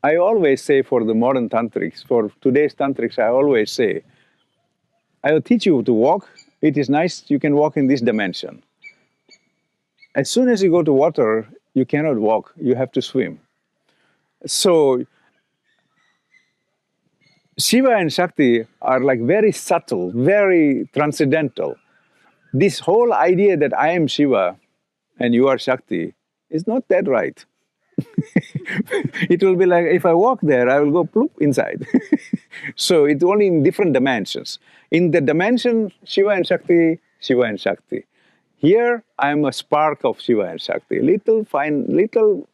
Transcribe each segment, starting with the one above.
I always say for the modern tantrics, for today's tantrics, I always say, I will teach you to walk. It is nice, you can walk in this dimension. As soon as you go to water, you cannot walk, you have to swim. So Shiva and Shakti are like very subtle, very transcendental. This whole idea that I am Shiva and you are Shakti is not that right. It will be like, if I walk there, I will go ploop inside. So it's only in different dimensions. In the dimension Shiva and Shakti, Shiva and Shakti. Here, I am a spark of Shiva and Shakti, little fine, little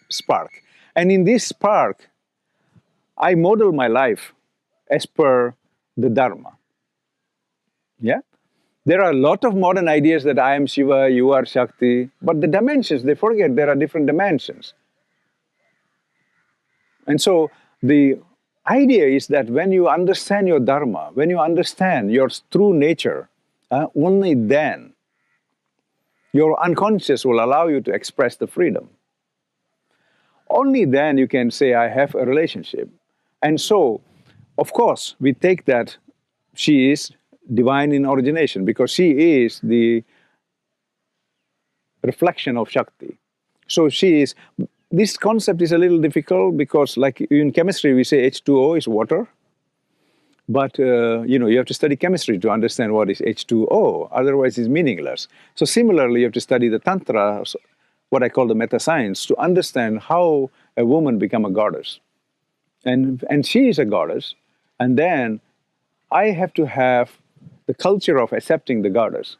spark. And in this spark, I model my life as per the Dharma. Yeah? There are a lot of modern ideas that I am Shiva, you are Shakti, but the dimensions, they forget there are different dimensions. And so the idea is that when you understand your Dharma, when you understand your true nature, only then your unconscious will allow you to express the freedom. Only then you can say, I have a relationship. And so, of course, we take that she is divine in origination because she is the reflection of Shakti. So she is, this concept is a little difficult because like in chemistry we say H2O is water. But you have to study chemistry to understand what is H2O, otherwise it's meaningless. So similarly, you have to study the Tantra, what I call the meta-science, to understand how a woman become a goddess. And she is a goddess, and then I have to have the culture of accepting the goddess.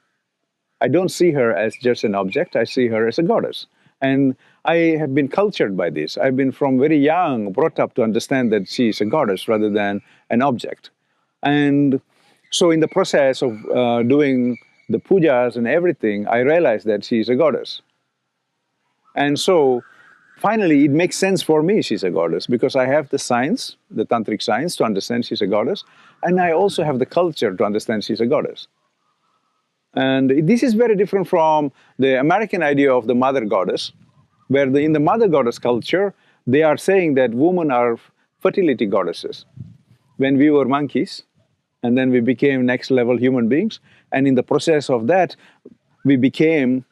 I don't see her as just an object, I see her as a goddess. And I have been cultured by this. I've been from very young brought up to understand that she is a goddess rather than an object. And so in the process of doing the pujas and everything, I realized that she is a goddess. And so finally it makes sense for me she's a goddess because I have the science, the tantric science to understand she's a goddess, and I also have the culture to understand she's a goddess. And this is very different from the American idea of the mother goddess, where in the mother goddess culture, they are saying that women are fertility goddesses. When we were monkeys, and then we became next level human beings, and in the process of that, we became,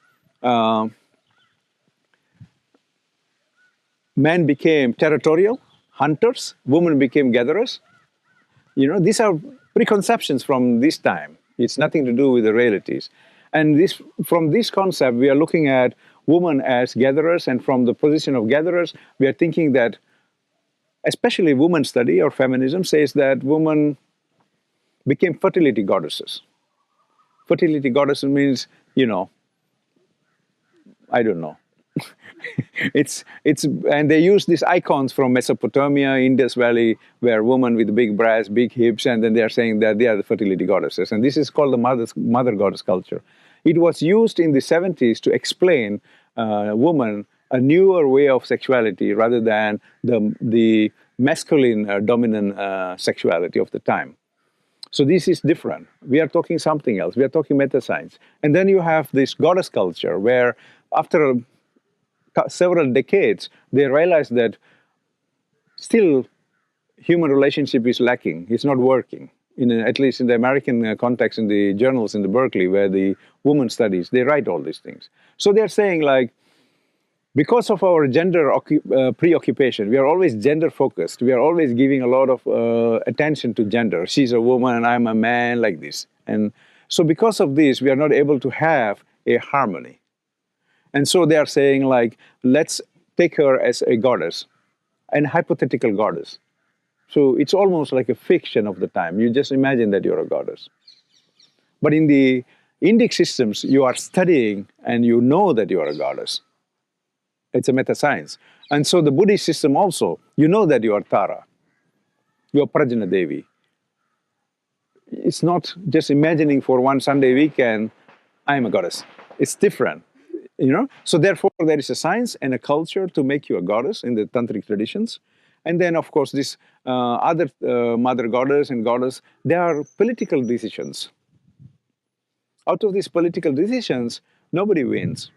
men became territorial, hunters, women became gatherers. These are preconceptions from this time. It's nothing to do with the realities. And from this concept, we are looking at women as gatherers, and from the position of gatherers, we are thinking that, especially women's study or feminism says that women became fertility goddesses. Fertility goddesses means, I don't know. And they use these icons from Mesopotamia, Indus Valley, where women with big breasts, big hips, and then they are saying that they are the fertility goddesses. And this is called the mother goddess culture. It was used in the 70s to explain woman a newer way of sexuality rather than the masculine dominant sexuality of the time. So this is different. We are talking something else. We are talking meta-science. And then you have this goddess culture where after several decades, they realize that still human relationship is lacking. It's not working. At least in the American context, in the journals in the Berkeley, where the women studies, they write all these things. So they're saying like, because of our gender preoccupation, we are always gender focused. We are always giving a lot of attention to gender. She's a woman and I'm a man, like this. And so because of this, we are not able to have a harmony. And so they are saying like, let's take her as a goddess, an hypothetical goddess. So it's almost like a fiction of the time. You just imagine that you're a goddess. But in the Indic systems, you are studying and you know that you are a goddess. It's a meta-science. And so the Buddhist system also, you know that you are Tara. You are Prajna Devi. It's not just imagining for one Sunday weekend, I am a goddess. It's different, So therefore, there is a science and a culture to make you a goddess in the tantric traditions. And then, of course, this other mother goddess and goddess, they are political decisions. Out of these political decisions, nobody wins.